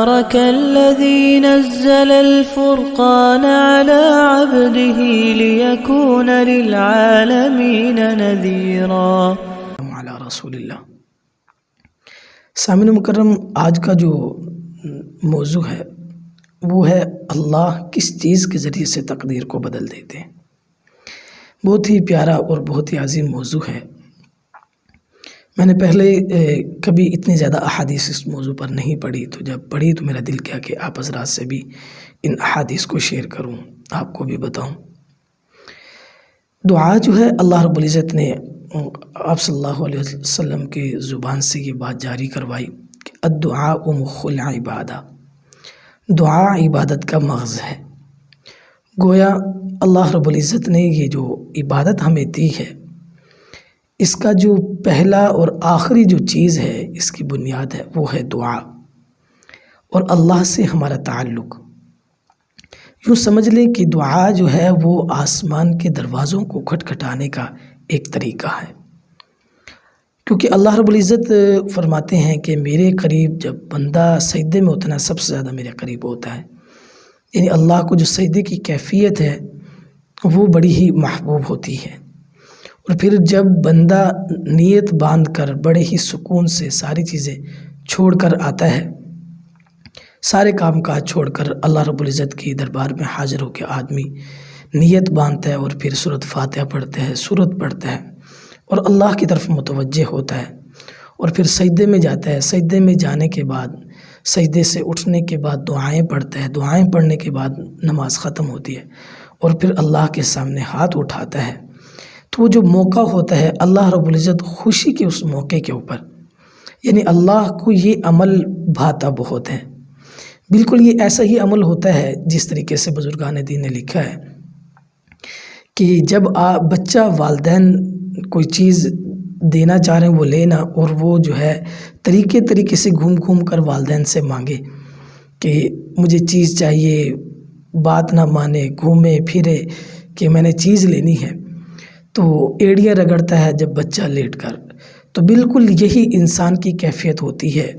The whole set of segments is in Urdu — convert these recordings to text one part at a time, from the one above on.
تبارك الذي نزل الفرقان على عبده ليكون للعالمين نذيرا علی رسول اللہ۔ سامعین مکرم، آج کا جو موضوع ہے وہ ہے اللہ کس چیز کے ذریعے سے تقدیر کو بدل دیتے ہیں۔ بہت ہی پیارا اور بہت ہی عظیم موضوع ہے۔ میں نے پہلے کبھی اتنی زیادہ احادیث اس موضوع پر نہیں پڑھی، تو جب پڑھی تو میرا دل کیا کہ آپ حضرات سے بھی ان احادیث کو شیئر کروں، آپ کو بھی بتاؤں۔ دعا جو ہے، اللہ رب العزت نے آپ صلی اللہ علیہ وسلم کی زبان سے یہ بات جاری کروائی کہ الدعاء مخ العبادہ، دعا عبادت کا مغز ہے۔ گویا اللہ رب العزت نے یہ جو عبادت ہمیں دی ہے، اس کا جو پہلا اور آخری جو چیز ہے، اس کی بنیاد ہے، وہ ہے دعا اور اللہ سے ہمارا تعلق۔ یوں سمجھ لیں کہ دعا جو ہے وہ آسمان کے دروازوں کو کھٹکھٹانے کا ایک طریقہ ہے، کیونکہ اللہ رب العزت فرماتے ہیں کہ میرے قریب جب بندہ سجدے میں ہوتا ہے، سب سے زیادہ میرے قریب ہوتا ہے۔ یعنی اللہ کو جو سجدے کی کیفیت ہے وہ بڑی ہی محبوب ہوتی ہے، اور پھر جب بندہ نیت باندھ کر بڑے ہی سکون سے ساری چیزیں چھوڑ کر آتا ہے، سارے کام کاج چھوڑ کر اللہ رب العزت کی دربار میں حاضر ہو کے آدمی نیت باندھتا ہے اور پھر سورۃ فاتحہ پڑھتا ہے، سورت پڑھتا ہے اور اللہ کی طرف متوجہ ہوتا ہے، اور پھر سجدے میں جاتا ہے۔ سجدے میں جانے کے بعد، سجدے سے اٹھنے کے بعد دعائیں پڑھتا ہے، دعائیں پڑھنے کے بعد نماز ختم ہوتی ہے، اور پھر اللہ کے سامنے ہاتھ اٹھاتا ہے۔ تو وہ جو موقع ہوتا ہے، اللہ رب العزت خوشی کے اس موقع کے اوپر، یعنی اللہ کو یہ عمل بھاتا بہت ہے۔ بالکل یہ ایسا ہی عمل ہوتا ہے جس طریقے سے بزرگان دین نے لکھا ہے کہ جب بچہ والدین کوئی چیز دینا چاہ رہے ہیں وہ لینا، اور وہ جو ہے طریقے سے گھوم گھوم کر والدین سے مانگے کہ مجھے چیز چاہیے، بات نہ مانے، گھومے پھرے کہ میں نے چیز لینی ہے، تو ایڑیاں رگڑتا ہے جب بچہ لیٹ کر۔ تو بالکل یہی انسان کی کیفیت ہوتی ہے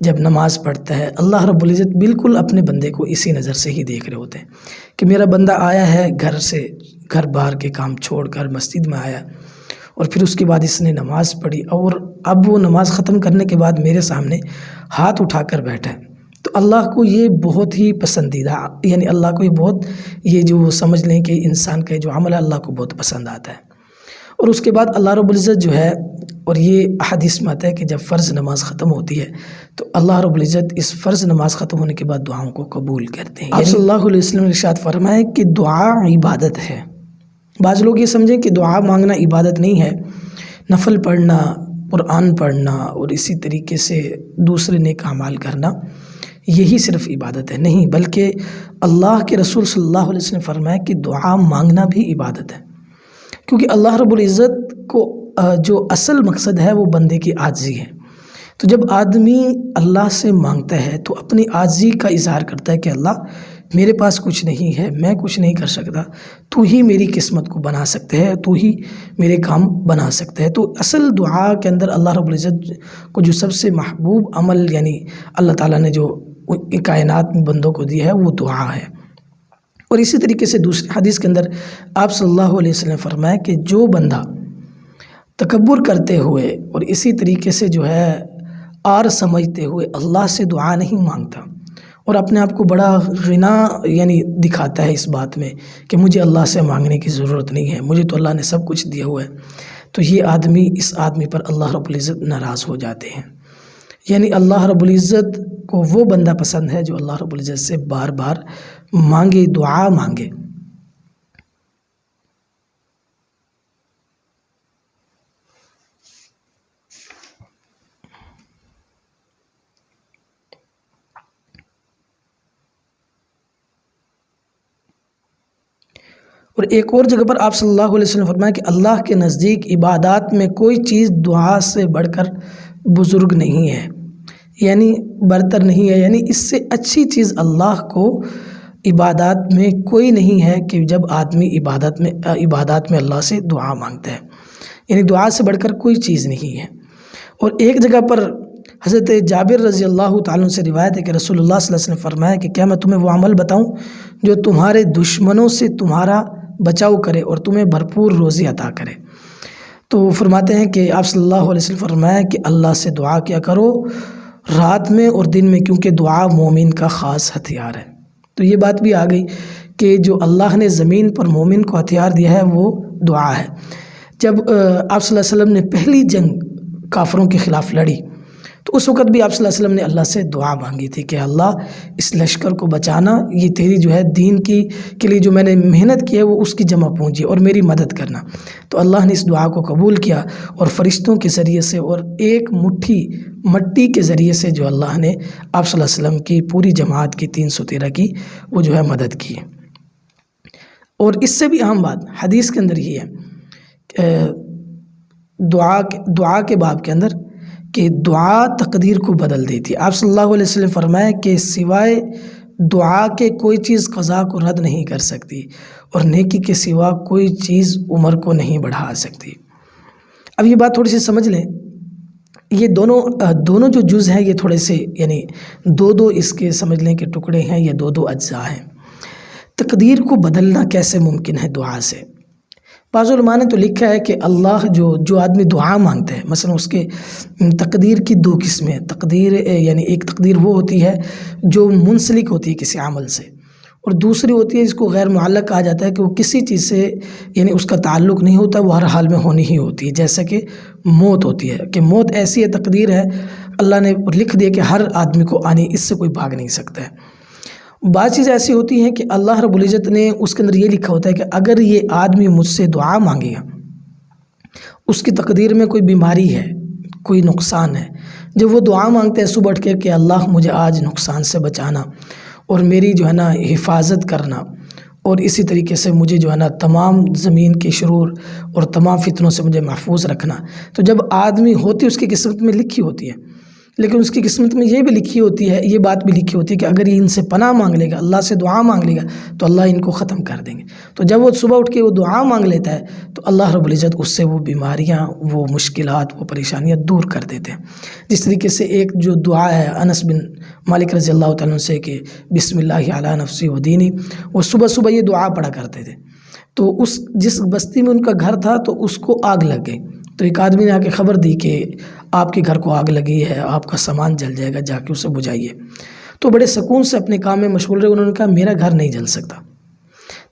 جب نماز پڑھتا ہے۔ اللہ رب العزت بالکل اپنے بندے کو اسی نظر سے ہی دیکھ رہے ہوتے ہیں کہ میرا بندہ آیا ہے، گھر باہر کے کام چھوڑ کر مسجد میں آیا، اور پھر اس کے بعد اس نے نماز پڑھی، اور اب وہ نماز ختم کرنے کے بعد میرے سامنے ہاتھ اٹھا کر بیٹھا ہے۔ تو اللہ کو یہ بہت ہی پسندیدہ، یعنی اللہ کو یہ جو سمجھ لیں کہ انسان کا جو عمل ہے اللہ کو بہت پسند آتا ہے۔ اور اس کے بعد اللہ رب العزت جو ہے، اور یہ احادیث میں آتا ہے کہ جب فرض نماز ختم ہوتی ہے تو اللہ رب العزت اس فرض نماز ختم ہونے کے بعد دعاؤں کو قبول کرتے ہیں۔ آپ صلی اللہ علیہ وسلم نے ارشاد فرمایا کہ دعا عبادت ہے۔ بعض لوگ یہ سمجھیں کہ دعا مانگنا عبادت نہیں ہے، نفل پڑھنا، قرآن پڑھنا اور اسی طریقے سے دوسرے نیک اعمال کرنا یہی صرف عبادت ہے۔ نہیں، بلکہ اللہ کے رسول صلی اللہ علیہ وسلم نے فرمایا کہ دعا مانگنا بھی عبادت ہے، کیونکہ اللہ رب العزت کو جو اصل مقصد ہے وہ بندے کی عاجزی ہے۔ تو جب آدمی اللہ سے مانگتا ہے تو اپنی عاجزی کا اظہار کرتا ہے کہ اللہ میرے پاس کچھ نہیں ہے، میں کچھ نہیں کر سکتا، تو ہی میری قسمت کو بنا سکتے ہے، تو ہی میرے کام بنا سکتے ہے۔ تو اصل دعا کے اندر اللہ رب العزت کو جو سب سے محبوب عمل، یعنی اللہ تعالیٰ نے جو کائنات میں بندوں کو دی ہے، وہ دعا ہے۔ اور اسی طریقے سے دوسری حدیث کے اندر آپ صلی اللہ علیہ وسلم نے فرمایا کہ جو بندہ تکبر کرتے ہوئے اور اسی طریقے سے جو ہے آر سمجھتے ہوئے اللہ سے دعا نہیں مانگتا، اور اپنے آپ کو بڑا غنا یعنی دکھاتا ہے اس بات میں کہ مجھے اللہ سے مانگنے کی ضرورت نہیں ہے، مجھے تو اللہ نے سب کچھ دیا ہوا ہے، تو اس آدمی پر اللہ رب العزت ناراض ہو جاتے ہیں۔ یعنی اللہ رب العزت کو وہ بندہ پسند ہے جو اللہ رب العزت سے بار بار مانگے، دعا مانگے۔ اور ایک اور جگہ پر آپ صلی اللہ علیہ وسلم نے فرمایا کہ اللہ کے نزدیک عبادات میں کوئی چیز دعا سے بڑھ کر بزرگ نہیں ہے، یعنی برتر نہیں ہے، یعنی اس سے اچھی چیز اللہ کو عبادات میں کوئی نہیں ہے کہ جب آدمی عبادات میں اللہ سے دعا مانگتا ہے، یعنی دعا سے بڑھ کر کوئی چیز نہیں ہے۔ اور ایک جگہ پر حضرت جابر رضی اللہ تعالیٰ عنہ سے روایت ہے کہ رسول اللہ صلی اللہ علیہ وسلم نے فرمایا کہ کیا میں تمہیں وہ عمل بتاؤں جو تمہارے دشمنوں سے تمہارا بچاؤ کرے اور تمہیں بھرپور روزی عطا کرے؟ تو وہ فرماتے ہیں کہ آپ صلی اللہ علیہ وسلم فرمایا کہ اللہ سے دعا کیا کرو رات میں اور دن میں، کیونککہ دعا مومن کا خاص ہتھیار ہے۔ تو یہ بات بھی آ گئی کہ جو اللہ نے زمین پر مومن کو ہتھیار دیا ہے وہ دعا ہے۔ جب آپ صلی اللہ علیہ وسلم نے پہلی جنگ کافروں کے خلاف لڑی تو اس وقت بھی آپ صلی اللہ علیہ وسلم نے اللہ سے دعا مانگی تھی کہ اللہ اس لشکر کو بچانا، یہ تیری جو ہے دین کے لیے جو میں نے محنت کی ہے وہ اس کی جمع پونجی اور میری مدد کرنا۔ تو اللہ نے اس دعا کو قبول کیا اور فرشتوں کے ذریعے سے اور ایک مٹھی مٹی کے ذریعے سے جو اللہ نے آپ صلی اللہ علیہ وسلم کی پوری جماعت کی 313 کی وہ جو ہے مدد کی ہے۔ اور اس سے بھی اہم بات حدیث کے اندر یہ ہے دعا کے باب کے اندر کہ دعا تقدیر کو بدل دیتی ہے۔ آپ صلی اللہ علیہ وسلم فرمائے کہ سوائے دعا کے کوئی چیز قضا کو رد نہیں کر سکتی اور نیکی کے سوا کوئی چیز عمر کو نہیں بڑھا سکتی۔ اب یہ بات تھوڑی سی سمجھ لیں، یہ دونوں جو جز ہیں یہ تھوڑے سے یعنی دو اس کے سمجھ لیں کہ ٹکڑے ہیں، یہ دو اجزاء ہیں۔ تقدیر کو بدلنا کیسے ممکن ہے دعا سے؟ بعض علماء نے تو لکھا ہے کہ اللہ جو آدمی دعا مانگتا ہے، مثلا اس کے تقدیر کی 2 قسمیں ہیں۔ تقدیر یعنی ایک تقدیر وہ ہوتی ہے جو منسلک ہوتی ہے کسی عمل سے، اور دوسری ہوتی ہے جس کو غیر معلق کہا جاتا ہے کہ وہ کسی چیز سے یعنی اس کا تعلق نہیں ہوتا، وہ ہر حال میں ہونی ہی ہوتی ہے، جیسا کہ موت ہوتی ہے کہ موت ایسی ہے تقدیر ہے، اللہ نے لکھ دیا کہ ہر آدمی کو آنی، اس سے کوئی بھاگ نہیں سکتا ہے۔ بعض چیزیں ایسی ہوتی ہیں کہ اللہ رب العزت نے اس کے اندر یہ لکھا ہوتا ہے کہ اگر یہ آدمی مجھ سے دعا مانگے گا، اس کی تقدیر میں کوئی بیماری ہے، کوئی نقصان ہے، جب وہ دعا مانگتے ہیں صبح اٹھ کے کہ اللہ مجھے آج نقصان سے بچانا اور میری جو ہے نا حفاظت کرنا، اور اسی طریقے سے مجھے جو ہے نا تمام زمین کے شرور اور تمام فتنوں سے مجھے محفوظ رکھنا، تو جب آدمی ہوتی اس کی قسمت میں لکھی ہوتی ہے، لیکن اس کی قسمت میں یہ بھی لکھی ہوتی ہے، یہ بات بھی لکھی ہوتی ہے کہ اگر یہ ان سے پناہ مانگ لے گا، اللہ سے دعا مانگ لے گا تو اللہ ان کو ختم کر دیں گے۔ تو جب وہ صبح اٹھ کے وہ دعا مانگ لیتا ہے تو اللہ رب العزت اس سے وہ بیماریاں، وہ مشکلات، وہ پریشانیاں دور کر دیتے ہیں۔ جس طریقے سے ایک جو دعا ہے انس بن مالک رضی اللہ تعالیٰ عنہ سے کہ بسم اللہ علی نفسی و دینی، وہ صبح صبح یہ دعا پڑھا کرتے تھے۔ تو جس بستی میں ان کا گھر تھا تو اس کو آگ لگ گئی، تو ایک آدمی نے آ کے خبر دی کہ آپ کے گھر کو آگ لگی ہے، آپ کا سامان جل جائے گا، جا کے اسے بجھائیے۔ تو بڑے سکون سے اپنے کام میں مشغول رہے، انہوں نے کہا میرا گھر نہیں جل سکتا۔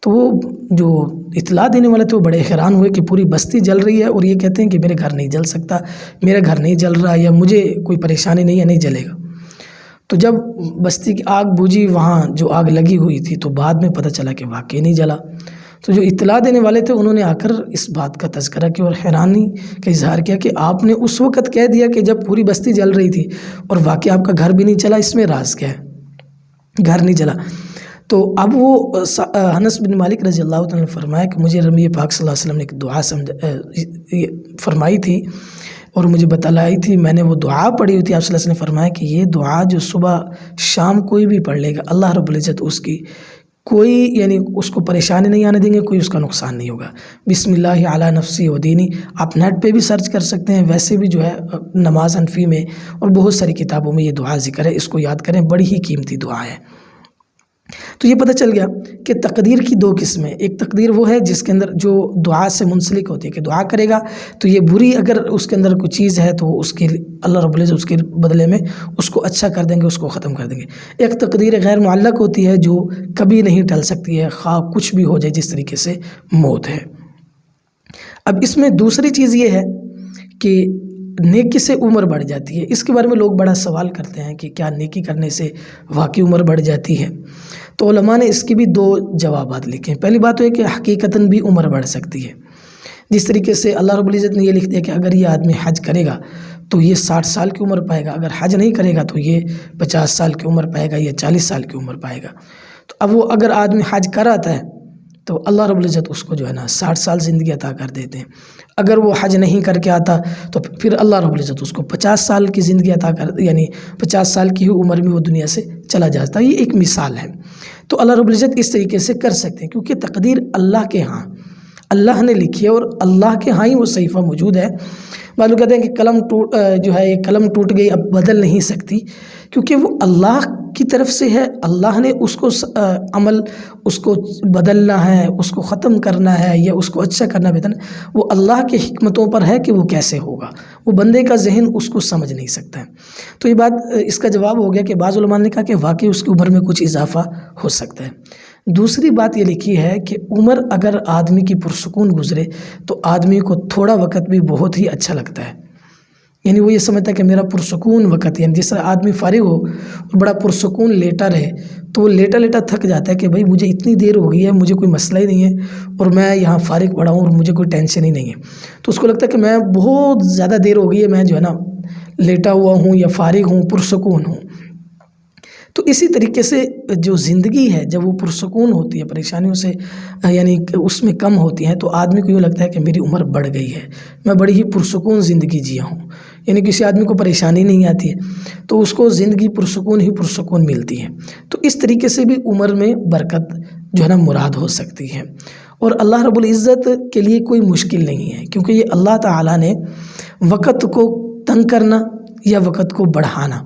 تو وہ جو اطلاع دینے والے تھے وہ بڑے حیران ہوئے کہ پوری بستی جل رہی ہے اور یہ کہتے ہیں کہ میرے گھر نہیں جل سکتا، میرا گھر نہیں جل رہا، یا مجھے کوئی پریشانی نہیں ہے، نہیں جلے گا۔ تو جب بستی کی آگ بجھی، وہاں جو آگ لگی ہوئی تھی، تو بعد میں پتہ چلا کہ واقعی نہیں جلا۔ تو جو اطلاع دینے والے تھے انہوں نے آ کر اس بات کا تذکرہ کیا اور حیرانی کا اظہار کیا کہ آپ نے اس وقت کہہ دیا کہ جب پوری بستی جل رہی تھی اور واقعی آپ کا گھر بھی نہیں چلا، اس میں راز کیا ہے؟ گھر نہیں جلا۔ تو اب وہ انس بن مالک رضی اللہ تعالیٰ نے فرمایا کہ مجھے نبی پاک صلی اللہ علیہ وسلم نے ایک دعا فرمائی تھی اور مجھے بتلائی تھی، میں نے وہ دعا پڑھی ہوئی تھی۔ آپ صلی اللہ علیہ وسلم نے فرمایا کہ یہ دعا جو صبح شام کوئی بھی پڑھ لے گا، اللہ رب العزت اس کی کوئی یعنی اس کو پریشانی نہیں آنے دیں گے، کوئی اس کا نقصان نہیں ہوگا۔ بسم اللہ علی نفسی و دینی آپ نیٹ پہ بھی سرچ کر سکتے ہیں، ویسے بھی جو ہے نماز حنفی میں اور بہت ساری کتابوں میں یہ دعا ذکر ہے، اس کو یاد کریں، بڑی ہی قیمتی دعا ہے۔ تو یہ پتہ چل گیا کہ تقدیر کی 2 قسمیں، ایک تقدیر وہ ہے جس کے اندر جو دعا سے منسلک ہوتی ہے کہ دعا کرے گا تو یہ بری اگر اس کے اندر کوئی چیز ہے تو اس کے اللہ رب العزت اس کے بدلے میں اس کو اچھا کر دیں گے، اس کو ختم کر دیں گے۔ ایک تقدیر غیر معلق ہوتی ہے جو کبھی نہیں ٹل سکتی ہے، خواہ کچھ بھی ہو جائے، جس طریقے سے موت ہے۔ اب اس میں دوسری چیز یہ ہے کہ نیکی سے عمر بڑھ جاتی ہے۔ اس کے بارے میں لوگ بڑا سوال کرتے ہیں کہ کیا نیکی کرنے سے واقعی عمر بڑھ جاتی ہے؟ تو علماء نے اس کی بھی 2 جوابات لکھے ہیں۔ پہلی بات تو ہے کہ حقیقتاً بھی عمر بڑھ سکتی ہے، جس طریقے سے اللہ رب العزت نے یہ لکھ دیا کہ اگر یہ آدمی حج کرے گا تو یہ 60 سال کی عمر پائے گا، اگر حج نہیں کرے گا تو یہ 50 سال کی عمر پائے گا یا 40 سال کی عمر پائے گا۔ تو اب وہ اگر آدمی حج کر آتا ہے تو اللہ رب العزت اس کو جو ہے نا 60 سال زندگی عطا کر دیتے ہیں۔ اگر وہ حج نہیں کر کے آتا تو پھر اللہ رب العزت اس کو 50 سال کی زندگی عطا کر، یعنی 50 سال کی ہی عمر میں وہ دنیا سے چلا جاتا ہے۔ یہ ایک مثال ہے۔ تو اللہ رب العزت اس طریقے سے کر سکتے ہیں کیونکہ تقدیر اللہ کے ہاں، اللہ نے لکھی ہے اور اللہ کے ہاں ہی وہ صحیفہ موجود ہے۔ معلوم کہتے ہیں کہ قلم ٹوٹ گئی اب بدل نہیں سکتی، کیونکہ وہ اللہ کی طرف سے ہے، اللہ نے اس کو عمل اس کو بدلنا ہے، اس کو ختم کرنا ہے یا اس کو اچھا کرنا بہتر، وہ اللہ کے حکمتوں پر ہے کہ وہ کیسے ہوگا، وہ بندے کا ذہن اس کو سمجھ نہیں سکتا ہے۔ تو یہ بات اس کا جواب ہو گیا کہ بعض علماء نے کہا کہ واقعی اس کی عمر میں کچھ اضافہ ہو سکتا ہے۔ دوسری بات یہ لکھی ہے کہ عمر اگر آدمی کی پرسکون گزرے تو آدمی کو تھوڑا وقت بھی بہت ہی اچھا لگتا ہے، یعنی وہ یہ سمجھتا ہے کہ میرا پرسکون وقت، یعنی جس طرح آدمی فارغ ہو اور بڑا پرسکون لیٹا رہے تو وہ لیٹا لیٹا تھک جاتا ہے کہ بھائی مجھے اتنی دیر ہو گئی ہے، مجھے کوئی مسئلہ ہی نہیں ہے اور میں یہاں فارغ پڑا ہوں اور مجھے کوئی ٹینشن ہی نہیں ہے، تو اس کو لگتا ہے کہ میں بہت زیادہ دیر ہو گئی ہے، میں جو ہے نا لیٹا ہوا ہوں یا فارغ ہوں، پرسکون ہوں۔ تو اسی طریقے سے جو زندگی ہے جب وہ پرسکون ہوتی ہے، پریشانیوں سے یعنی اس میں کم ہوتی ہیں، تو آدمی کو یوں لگتا ہے کہ میری عمر بڑھ گئی ہے، میں بڑی ہی پرسکون زندگی جیا ہوں، یعنی کسی آدمی کو پریشانی نہیں آتی ہے تو اس کو زندگی پرسکون ہی پرسکون ملتی ہے۔ تو اس طریقے سے بھی عمر میں برکت جو ہے نا مراد ہو سکتی ہے، اور اللہ رب العزت کے لیے کوئی مشکل نہیں ہے، کیونکہ یہ اللہ تعالیٰ نے وقت کو تنگ کرنا یا وقت کو بڑھانا،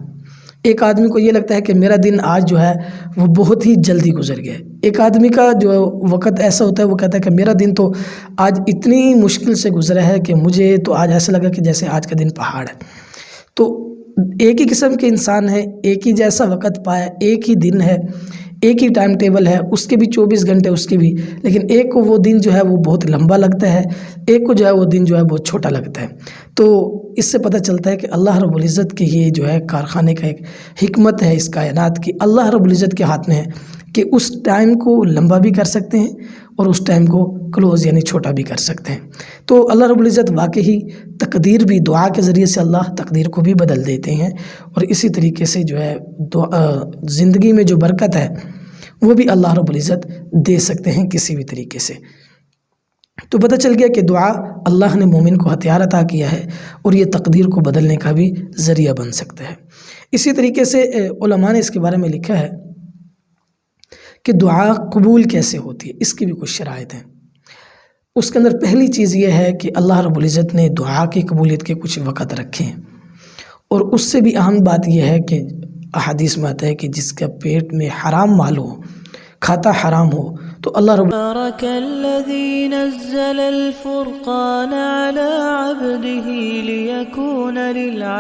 ایک آدمی کو یہ لگتا ہے کہ میرا دن آج جو ہے وہ بہت ہی جلدی گزر گیا، ایک آدمی کا جو وقت ایسا ہوتا ہے وہ کہتا ہے کہ میرا دن تو آج اتنی مشکل سے گزرا ہے کہ مجھے تو آج ایسا لگا کہ جیسے آج کا دن پہاڑ ہے۔ تو ایک ہی قسم کے انسان ہیں، ایک ہی جیسا وقت پایا، ایک ہی دن ہے، ایک ہی ٹائم ٹیبل ہے، اس کے بھی 24 گھنٹے اس کے بھی، لیکن ایک کو وہ دن جو ہے وہ بہت لمبا لگتا ہے، ایک کو جو ہے وہ دن جو ہے بہت چھوٹا لگتا ہے۔ تو اس سے پتہ چلتا ہے کہ اللہ رب العزت کے یہ جو ہے کارخانے کا ایک حکمت ہے اس کائنات کی، اللہ رب العزت کے ہاتھ میں ہے کہ اس ٹائم کو لمبا بھی کر سکتے ہیں اور اس ٹائم کو کلوز یعنی چھوٹا بھی کر سکتے ہیں۔ تو اللہ رب العزت واقعی تقدیر بھی، دعا کے ذریعے سے اللہ تقدیر کو بھی بدل دیتے ہیں، اور اسی طریقے سے جو ہے زندگی میں جو برکت ہے وہ بھی اللہ رب العزت دے سکتے ہیں کسی بھی طریقے سے۔ تو پتہ چل گیا کہ دعا اللہ نے مومن کو ہتھیار عطا کیا ہے اور یہ تقدیر کو بدلنے کا بھی ذریعہ بن سکتا ہے۔ اسی طریقے سے علماء نے اس کے بارے میں لکھا ہے کہ دعا قبول کیسے ہوتی ہے، اس کی بھی کچھ شرائط ہیں۔ اس کے اندر پہلی چیز یہ ہے کہ اللہ رب العزت نے دعا کی قبولیت کے کچھ وقت رکھے ہیں، اور اس سے بھی اہم بات یہ ہے کہ احادیث میں آتا ہے کہ جس کا پیٹ میں حرام مال ہو، کھاتا حرام ہو، تو اللہ رب تبارك الذي نزل الفرقان على عبده ليكون للعالمين